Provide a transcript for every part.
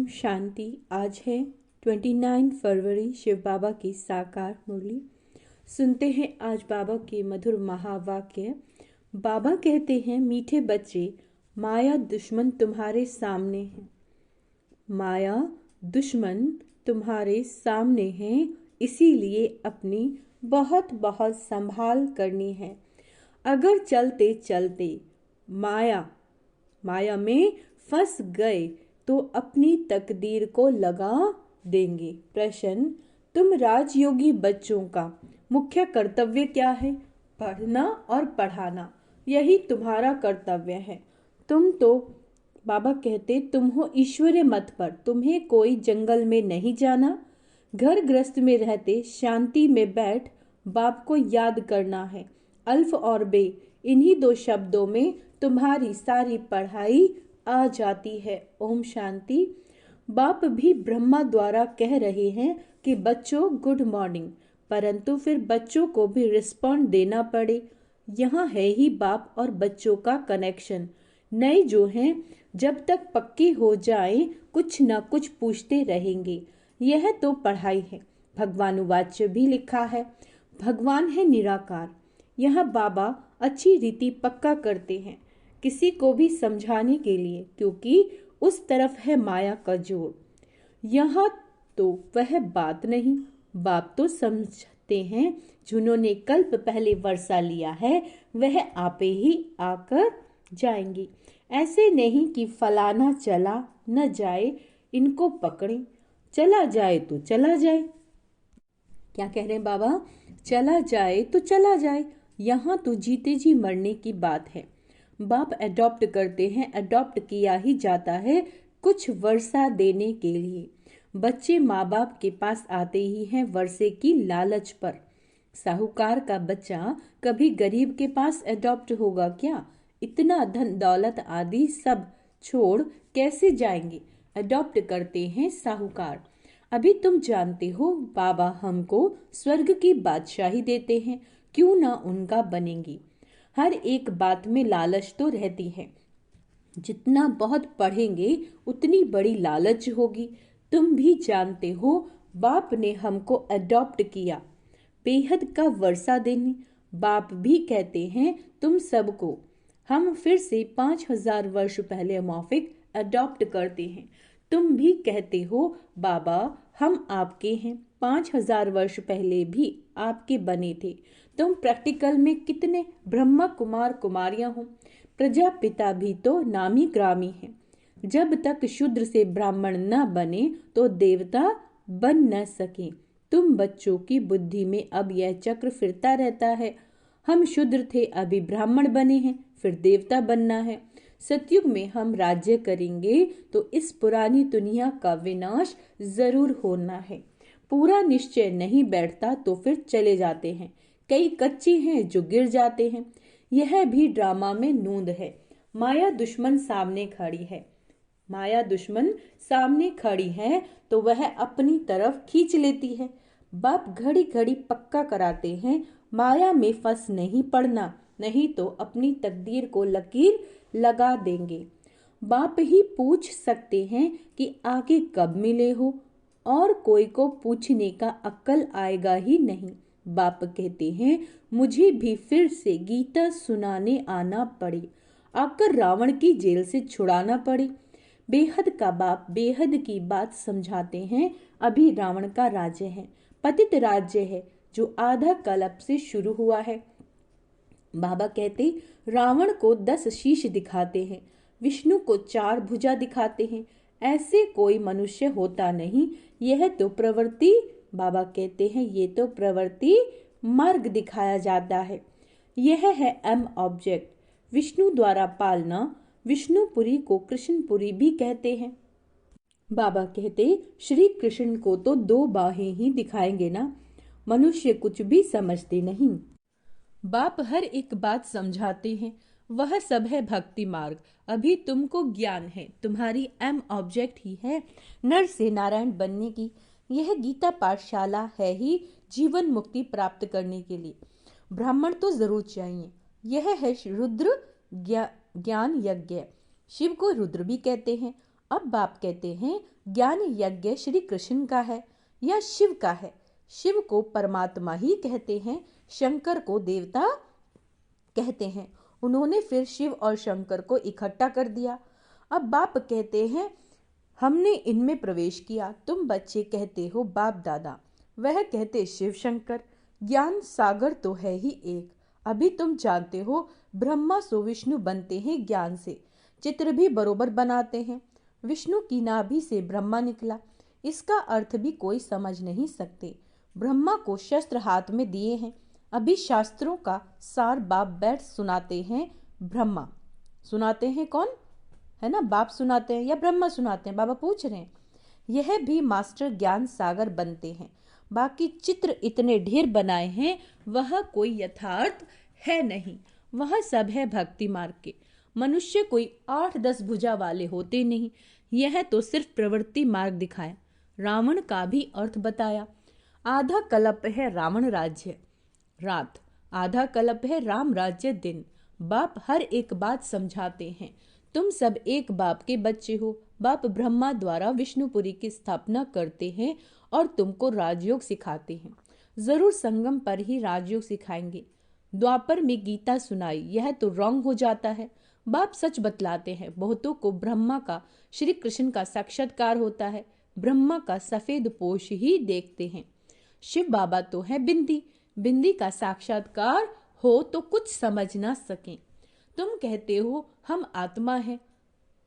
शांति। आज है 29 फरवरी, शिव बाबा की साकार मुरली। सुनते हैं आज बाबा के मधुर महावाक्य। बाबा कहते हैं, मीठे बच्चे, माया दुश्मन तुम्हारे सामने है। माया दुश्मन तुम्हारे सामने है, इसीलिए अपनी बहुत बहुत संभाल करनी है। अगर चलते चलते माया में फंस गए तो अपनी तकदीर को लगा देंगे। प्रश्न, तुम राजयोगी बच्चों का मुख्य कर्तव्य क्या है? पढ़ना और पढ़ाना, यही तुम्हारा कर्तव्य है। तुम तो बाबा कहते तुम हो ईश्वरीय मत पर, तुम्हें कोई जंगल में नहीं जाना। घर गृहस्थ में रहते शांति में बैठ बाप को याद करना है। अल्फ और बे, इन्हीं दो शब्दों में तुम्हारी सारी पढ़ाई आ जाती है। ओम शांति। बाप भी ब्रह्मा द्वारा कह रहे हैं कि बच्चों गुड मॉर्निंग, परंतु फिर बच्चों को भी रिस्पॉन्ड देना पड़े। यहाँ है ही बाप और बच्चों का कनेक्शन। नए जो हैं जब तक पक्की हो जाए कुछ न कुछ पूछते रहेंगे। यह तो पढ़ाई है। भगवानुवाच्य भी लिखा है, भगवान है निराकार। यहाँ बाबा अच्छी रीति पक्का करते हैं किसी को भी समझाने के लिए, क्योंकि उस तरफ है माया का जोर। यहाँ तो वह बात नहीं। बाप तो समझते हैं जिन्होंने कल्प पहले वर्षा लिया है वह आपे ही आकर जाएंगे। ऐसे नहीं कि फलाना चला न जाए, इनको पकड़ें। चला जाए तो चला जाए। क्या कह रहे हैं बाबा? चला जाए तो चला जाए। यहाँ तो जीते जी मरने की बात है। बाप अडॉप्ट करते हैं, अडॉप्ट किया ही जाता है कुछ वर्षा देने के लिए। बच्चे माँ बाप के पास आते ही हैं वर्षे की लालच पर। साहूकार का बच्चा कभी गरीब के पास अडॉप्ट होगा क्या? इतना धन दौलत आदि सब छोड़ कैसे जाएंगे? अडॉप्ट करते हैं साहूकार। अभी तुम जानते हो बाबा हमको स्वर्ग की बादशाही देते हैं, क्यों ना उनका बनेंगी। हर एक बात में लालच तो रहती है। जितना बहुत पढ़ेंगे उतनी बड़ी लालच होगी। तुम भी जानते हो बाप ने हमको अडॉप्ट किया बेहद का वर्षा देने। बाप भी कहते हैं तुम सबको हम फिर से 5000 वर्ष पहले मौफिक अडॉप्ट करते हैं। तुम भी कहते हो बाबा हम आपके हैं, 5000 वर्ष पहले भी आपके बने थे। तुम प्रैक्टिकल में कितने ब्रह्मा कुमार कुमारियां हो। प्रजापिता भी तो नामी ग्रामी है। जब तक शूद्र से ब्राह्मण न बने तो देवता बन न सके। तुम बच्चों की बुद्धि में अब यह चक्र फिरता रहता है। हम शूद्र थे, अभी ब्राह्मण बने हैं, फिर देवता बनना है। सतयुग में हम राज्य करेंगे तो इस पुरानी दुनिया का विनाश जरूर होना है। पूरा निश्चय नहीं बैठता तो फिर चले जाते हैं। कई कच्चे हैं जो गिर जाते हैं। यह भी ड्रामा में नूंद है। माया दुश्मन सामने खड़ी है। माया दुश्मन सामने खड़ी है तो वह अपनी तरफ खींच लेती है। बाप घड़ी घड़ी पक्का कराते हैं माया में फंस नहीं पड़ना, नहीं तो अपनी तकदीर को लकीर लगा देंगे। बाप ही पूछ सकते हैं कि आगे कब मिले हो, और कोई को पूछने का अक्ल आएगा ही नहीं। बाप कहते हैं मुझे भी फिर से गीता सुनाने आना पड़े, आकर रावण की जेल से छुड़ाना पड़े। बेहद का बाप बेहद की बात समझाते हैं। अभी रावण का राज्य है, पतित राज्य है जो आधा कल्प से शुरू हुआ है। बाबा कहते रावण को 10 शीश दिखाते हैं, विष्णु को 4 भुजा दिखाते हैं। ऐसे कोई मनुष्य होता नहीं। यह तो प्रवृत्ति, बाबा कहते हैं ये तो प्रवृत्ति मार्ग दिखाया जाता है। यह है एम ऑब्जेक्ट, विष्णु द्वारा पालना। विष्णुपुरी को कृष्णपुरी भी कहते हैं। बाबा कहते श्री कृष्ण को तो 2 बाहें ही दिखाएंगे ना। मनुष्य कुछ भी समझते नहीं। बाप हर एक बात समझाते हैं, वह सब है भक्ति मार्ग। अभी तुमको ज्ञान है, तुम्हारी एम ऑब्जेक्ट ही है नर से नारायण बनने की। यह गीता पाठशाला है ही जीवन मुक्ति प्राप्त करने के लिए। ब्राह्मण तो जरूर चाहिए। यह है रुद्र ज्ञान यज्ञ। शिव को रुद्र भी कहते हैं। अब बाप कहते हैं ज्ञान यज्ञ श्री कृष्ण का है या शिव का है। शिव को परमात्मा ही कहते हैं, शंकर को देवता कहते हैं। उन्होंने फिर शिव और शंकर को इकट्ठा कर दिया। अब बाप कहते हैं हमने इनमें प्रवेश किया। तुम बच्चे कहते हो बाप दादा, वह कहते शिव शंकर। ज्ञान सागर तो है ही एक। अभी तुम जानते हो ब्रह्मा सो विष्णु बनते हैं ज्ञान से, चित्र भी बरोबर बनाते हैं। विष्णु की नाभि से ब्रह्मा निकला, इसका अर्थ भी कोई समझ नहीं सकते। ब्रह्मा को शस्त्र हाथ में दिए हैं। अभी शास्त्रों का सार बाप बैठ सुनाते हैं। ब्रह्मा सुनाते हैं, कौन है ना, बाप सुनाते हैं या ब्रह्मा सुनाते हैं, बाबा पूछ रहे हैं। यह भी मास्टर ज्ञान सागर बनते हैं। बाकी चित्र इतने ढेर बनाए हैं, वह कोई यथार्थ है नहीं, वह सब है भक्ति मार्ग के। मनुष्य कोई 8-10 भुजा वाले होते नहीं। यह तो सिर्फ प्रवृत्ति मार्ग दिखाया, रावण का भी अर्थ बताया। आधा कल्प है रावण राज्य रात, आधा कल्प है राम राज्य दिन। बाप हर एक बात समझाते हैं। तुम सब एक बाप के बच्चे हो। बाप ब्रह्मा द्वारा विष्णुपुरी की स्थापना करते हैं और तुमको राजयोग सिखाते हैं। जरूर संगम पर ही राजयोग सिखाएंगे। द्वापर में गीता सुनाई, यह तो रॉन्ग हो जाता है। बाप सच बतलाते हैं। बहुतों को ब्रह्मा का श्री कृष्ण का साक्षात्कार होता है, ब्रह्मा का सफेद पोष ही देखते हैं। शिव बाबा तो है बिंदी, बिंदी का साक्षात्कार हो तो कुछ समझ ना सकें। तुम कहते हो हम आत्मा है।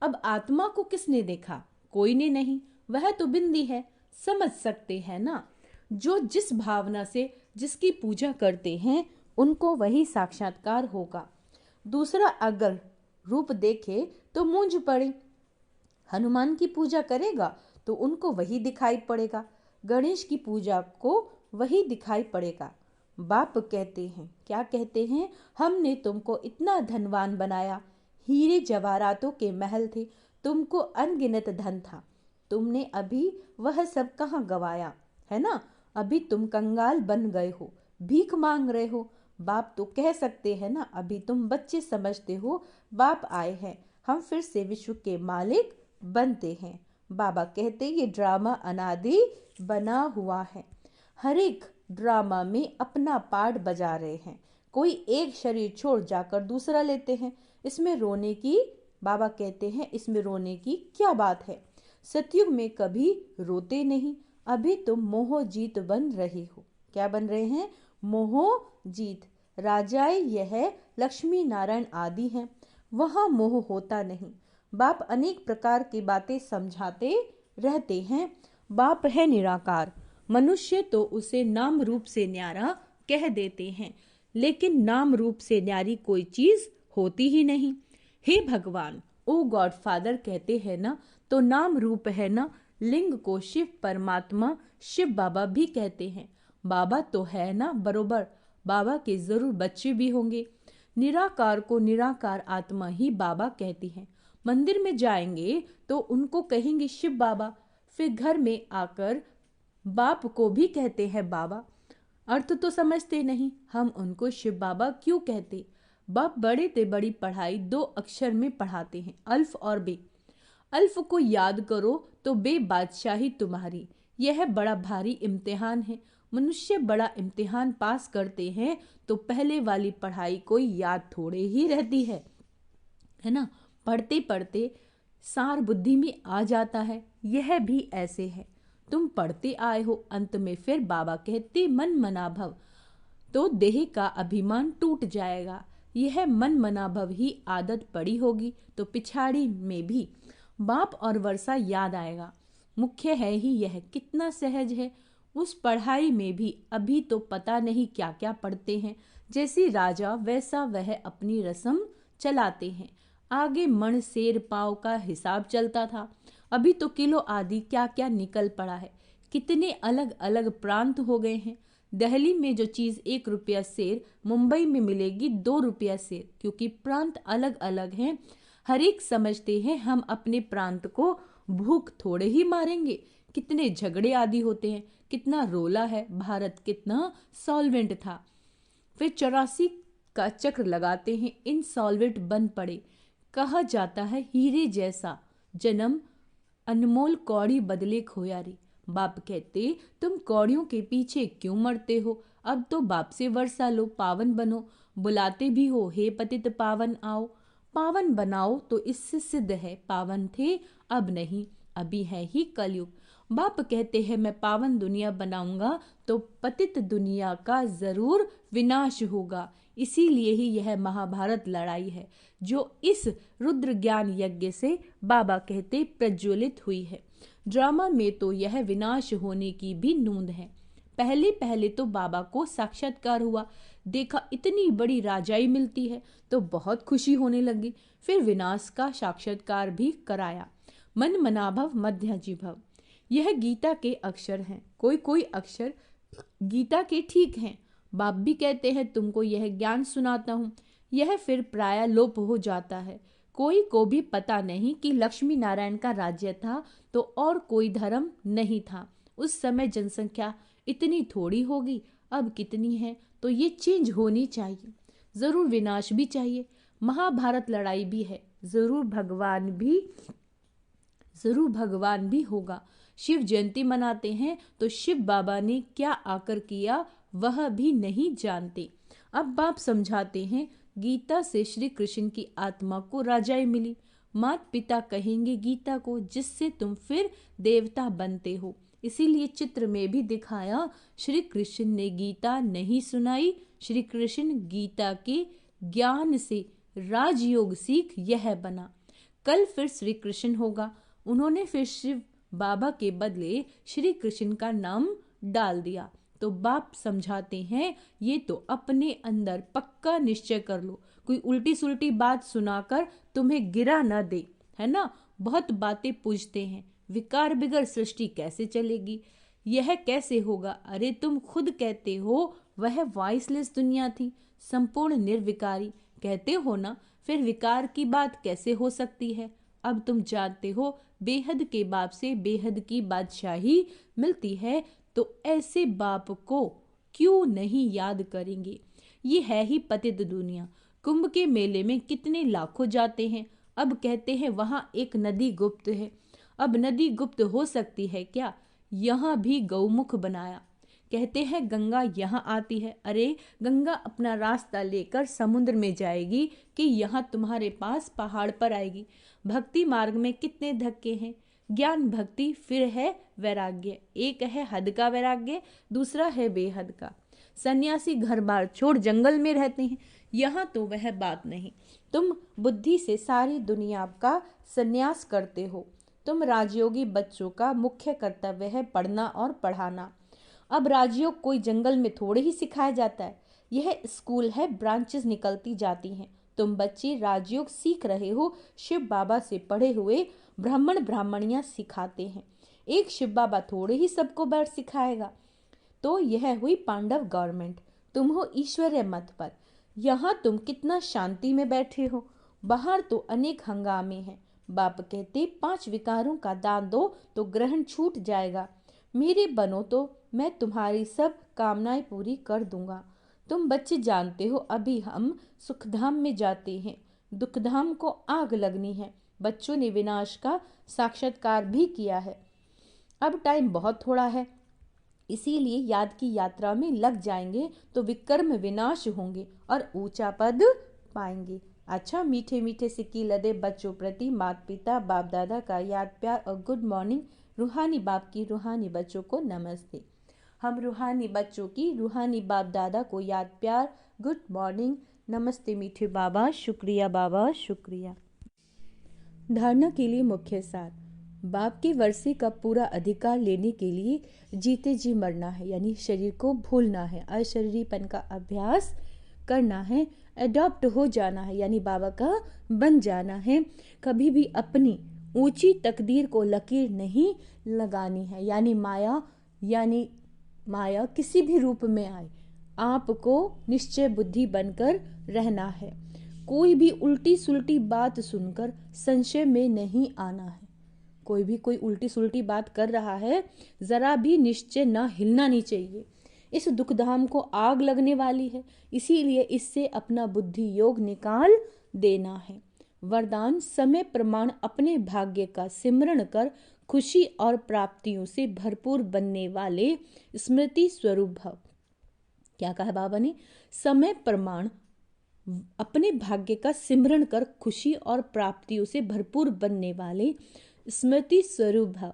अब आत्मा को किसने देखा? कोई ने नहीं, वह तो बिंदी है। समझ सकते हैं ना, जो जिस भावना से जिसकी पूजा करते हैं उनको वही साक्षात्कार होगा। दूसरा अगर रूप देखे तो मूंझ पड़े। हनुमान की पूजा करेगा तो उनको वही दिखाई पड़ेगा, गणेश की पूजा को वही दिखाई पड़ेगा। बाप कहते हैं, क्या कहते हैं, हमने तुमको इतना धनवान बनाया, हीरे जवाहरातों के महल थे, तुमको अनगिनत धन था, तुमने अभी वह सब कहाँ गवाया है ना। अभी तुम कंगाल बन गए हो, भीख मांग रहे हो। बाप तो कह सकते हैं ना, अभी तुम बच्चे समझते हो, बाप आए हैं, हम फिर से विश्व के मालिक बनते हैं। बाबा कहते ये ड्रामा अनादि बना हुआ है, हर एक ड्रामा में अपना पार्ट बजा रहे हैं। कोई एक शरीर छोड़ जाकर दूसरा लेते हैं। इसमें रोने की, बाबा कहते हैं इसमें रोने की क्या बात है। सतयुग में कभी रोते नहीं। अभी तुम मोह जीत बन रहे हो। क्या बन रहे हैं? मोह जीत। राजाए यह लक्ष्मी नारायण आदि हैं, वहाँ मोह होता नहीं। बाप अनेक प्रकार की बातें समझाते रहते हैं। बाप है निराकार, मनुष्य तो उसे नाम रूप से न्यारा कह देते हैं, लेकिन नाम रूप से न्यारी कोई चीज होती ही नहीं। हे भगवान, ओ गॉड फादर कहते हैं ना, तो नाम रूप है ना। लिंग को शिव परमात्मा शिव बाबा भी कहते हैं। बाबा तो है ना बरोबर, बाबा के जरूर बच्चे भी होंगे। निराकार को निराकार आत्मा ही बाबा कहती है। मंदिर में जाएंगे तो उनको कहेंगे शिव बाबा, फिर घर में आकर बाप को भी कहते हैं बाबा। अर्थ तो समझते नहीं, हम उनको शिव बाबा क्यों कहते। बाप बड़े ते बड़ी पढ़ाई 2 अक्षर में पढ़ाते हैं, अल्फ और बे। अल्फ को याद करो तो बे बादशाही तुम्हारी। यह बड़ा भारी इम्तिहान है। मनुष्य बड़ा इम्तिहान पास करते हैं तो पहले वाली पढ़ाई कोई याद थोड़े ही रहती है ना। पढ़ते पढ़ते सार बुद्धि में आ जाता है। यह भी ऐसे है, तुम पढ़ते आए हो, अंत में फिर बाबा कहते मन मना भव, तो देह का अभिमान टूट जाएगा। यह मन मना भव ही आदत पड़ी होगी तो पिछाड़ी में भी बाप और वर्षा याद आएगा। मुख्य है ही यह, कितना सहज है। उस पढ़ाई में भी अभी तो पता नहीं क्या क्या पढ़ते हैं। जैसी राजा वैसा वह अपनी रस्म चलाते हैं। आगे मण शेर पाव का हिसाब चलता था, अभी तो किलो आदि क्या क्या निकल पड़ा है। कितने अलग अलग प्रांत हो गए हैं। दिल्ली में जो चीज़ 1 रुपया शेर मुंबई में मिलेगी 2 रुपया शेर, क्योंकि प्रांत अलग अलग हैं। हर एक समझते हैं हम अपने प्रांत को भूख थोड़े ही मारेंगे। कितने झगड़े आदि होते हैं, कितना रोला है। भारत कितना सॉल्वेंट था, फिर 84 का चक्र लगाते हैं, इनसॉल्वेंट बन पड़े। कहा जाता है हीरे जैसा जन्म अनमोल कौड़ी बदले खोया रे। बाप कहते, तुम कौड़ियों के पीछे क्यों मरते हो? अब तो बाप से वर्षा लो, पावन बनो। बुलाते भी हो, हे पतित पावन आओ। पावन बनाओ तो इससे सिद्ध है, पावन थे अब नहीं, अभी है ही कलयुग। बाप कहते हैं मैं पावन दुनिया बनाऊंगा तो पतित दुनिया का जरूर विनाश होगा। इसीलिए ही यह महाभारत लड़ाई है जो इस रुद्र ज्ञान यज्ञ से बाबा कहते प्रज्वलित हुई है। ड्रामा में तो यह विनाश होने की भी नूंद है। पहले पहले तो बाबा को साक्षात्कार हुआ, देखा इतनी बड़ी राजाई मिलती है तो बहुत खुशी होने लगी। फिर विनाश का साक्षात्कार भी कराया। मन मनाभव मध्याजीभव, यह गीता के अक्षर हैं। कोई कोई अक्षर गीता के ठीक हैं। बाप भी कहते हैं तुमको यह ज्ञान सुनाता हूँ, यह फिर प्राय लोप हो जाता है। कोई को भी पता नहीं कि लक्ष्मी नारायण का राज्य था तो और कोई धर्म नहीं था। उस समय जनसंख्या इतनी थोड़ी होगी, अब कितनी है, तो ये चेंज होनी चाहिए। जरूर विनाश भी चाहिए। महाभारत लड़ाई भी है, जरूर भगवान भी होगा। शिव जयंती मनाते हैं तो शिव बाबा ने क्या आकर किया वह भी नहीं जानते। अब बाप समझाते हैं, गीता से श्री कृष्ण की आत्मा को राजाई मिली। माता पिता कहेंगे गीता को, जिससे तुम फिर देवता बनते हो। इसीलिए चित्र में भी दिखाया, श्री कृष्ण ने गीता नहीं सुनाई, श्री कृष्ण गीता के ज्ञान से राजयोग सीख यह बना। कल फिर श्री कृष्ण होगा। उन्होंने फिर शिव बाबा के बदले श्री कृष्ण का नाम डाल दिया। तो बाप समझाते हैं, ये तो अपने अंदर पक्का निश्चय कर लो, कोई उल्टी सुल्टी बात सुनाकर तुम्हें गिरा न दे, है ना। बहुत बातें पूछते हैं, विकार बिगर सृष्टि कैसे चलेगी, यह कैसे होगा? अरे तुम खुद कहते हो वह वॉइसलेस दुनिया थी, संपूर्ण निर्विकारी कहते हो ना, फिर विकार की बात कैसे हो सकती है? अब तुम जानते हो बेहद के बाप से बेहद की बादशाही मिलती है, तो ऐसे बाप को क्यों नहीं याद करेंगे। ये है ही पतित दुनिया। कुंभ के मेले में कितने लाखों जाते हैं। अब कहते हैं वहां एक नदी गुप्त है। अब नदी गुप्त हो सकती है क्या? यहाँ भी गौमुख बनाया। कहते हैं गंगा यहाँ आती है। अरे गंगा अपना रास्ता लेकर समुद्र में जाएगी कि यहाँ तुम्हारे पास पहाड़ पर आएगी। भक्ति मार्ग में कितने धक्के हैं। ज्ञान भक्ति, फिर है वैराग्य। एक है हद का वैराग्य, दूसरा है बेहद का। सन्यासी घर बार छोड़ जंगल में रहते हैं, यहाँ तो वह बात नहीं। तुम बुद्धि से सारी दुनिया का सन्यास करते हो। तुम राजयोगी बच्चों का मुख्य कर्तव्य है पढ़ना और पढ़ाना। अब राजयोग कोई जंगल में थोड़े ही सिखाया जाता है, यह स्कूल है, ब्रांचेस निकलती जाती हैं। तुम बच्चे राजयोग सीख रहे हो, शिव बाबा से पढ़े हुए ब्राह्मण ब्राह्मणियां सिखाते हैं। एक शिव बाबा थोड़े ही सबको बैठ सिखाएगा। तो यह हुई पांडव गवर्नमेंट। तुम हो ईश्वरीय मत पर। यहाँ तुम कितना शांति में बैठे हो, बाहर तो अनेक हंगामे हैं। बाप कहते 5 विकारों का दान दो तो ग्रहण छूट जाएगा। मेरे बनो तो मैं तुम्हारी सब कामनाएं पूरी कर दूंगा। तुम बच्चे जानते हो अभी हम सुखधाम में जाते हैं, दुखधाम को आग लगनी है। बच्चों ने विनाश का साक्षात्कार भी किया है। अब टाइम बहुत थोड़ा है, इसीलिए याद की यात्रा में लग जाएंगे तो विक्रम विनाश होंगे और ऊंचा पद पाएंगे। अच्छा, मीठे मीठे सिक्की लदे बच्चों प्रति माता पिता बाप दादा का याद प्यार और गुड मॉर्निंग। रूहानी बाप की रूहानी बच्चों को नमस्ते। हम रूहानी बच्चों की रूहानी बाप दादा को याद प्यार, गुड मॉर्निंग, नमस्ते मीठे बाबा, शुक्रिया बाबा, शुक्रिया। धारणा के लिए मुख्य सार, बाप के वर्षे का पूरा अधिकार लेने के लिए जीते जी मरना है, यानी शरीर को भूलना है, अशरीरीपन का अभ्यास करना है, एडॉप्ट हो जाना है, यानी बाबा का बन जाना है। कभी भी अपनी ऊंची तकदीर को लकीर नहीं लगानी है, यानी माया किसी भी रूप में आए, आपको निश्चय बुद्धि बनकर रहना है। कोई भी उल्टी सुल्टी बात सुनकर संशय में नहीं आना है। कोई उल्टी सुल्टी बात कर रहा है, जरा भी निश्चय न हिलना नहीं चाहिए। इस दुखधाम को आग लगने वाली है, इसीलिए इससे अपना बुद्धि योग निकाल देना है। वरदान समय प्रमाण अपने भाग्य का सिमरण कर खुशी और प्राप्तियों से भरपूर बनने वाले स्मृति स्वरूप भव। क्या कहा बाबा ने? समय प्रमाण अपने भाग्य का सिमरण कर खुशी और प्राप्तियों से भरपूर बनने वाले स्मृति स्वरूप भव।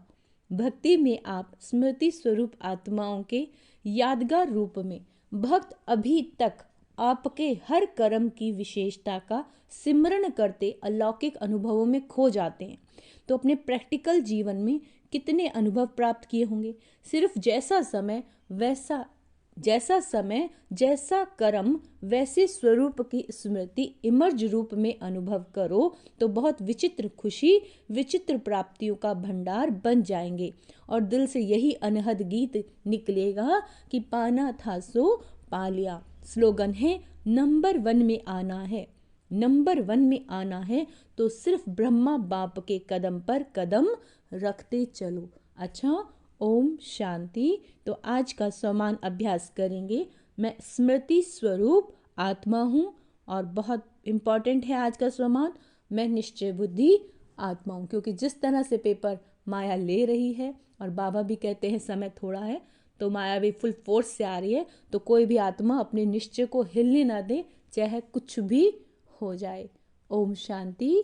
भक्ति में आप स्मृति स्वरूप आत्माओं के यादगार रूप में भक्त अभी तक आपके हर कर्म की विशेषता का सिमरण करते अलौकिक अनुभवों में खो जाते हैं। तो अपने प्रैक्टिकल जीवन में कितने अनुभव प्राप्त किए होंगे। सिर्फ जैसा समय जैसा कर्म वैसे स्वरूप की स्मृति इमर्ज रूप में अनुभव करो तो बहुत विचित्र खुशी, विचित्र प्राप्तियों का भंडार बन जाएंगे और दिल से यही अनहद गीत निकलेगा कि पाना था सो पा लिया। स्लोगन है नंबर 1 में आना है, नंबर 1 में आना है तो सिर्फ ब्रह्मा बाप के कदम पर कदम रखते चलो। अच्छा, ओम शांति। तो आज का समान अभ्यास करेंगे। मैं स्मृति स्वरूप आत्मा हूँ और बहुत इम्पॉर्टेंट है आज का समान, मैं निश्चय बुद्धि आत्मा हूँ। क्योंकि जिस तरह से पेपर माया ले रही है और बाबा भी कहते हैं समय थोड़ा है, तो माया भी फुल फोर्स से आ रही है, तो कोई भी आत्मा अपने निश्चय को हिलने ना दे, चाहे कुछ भी हो जाए। ओम शांति।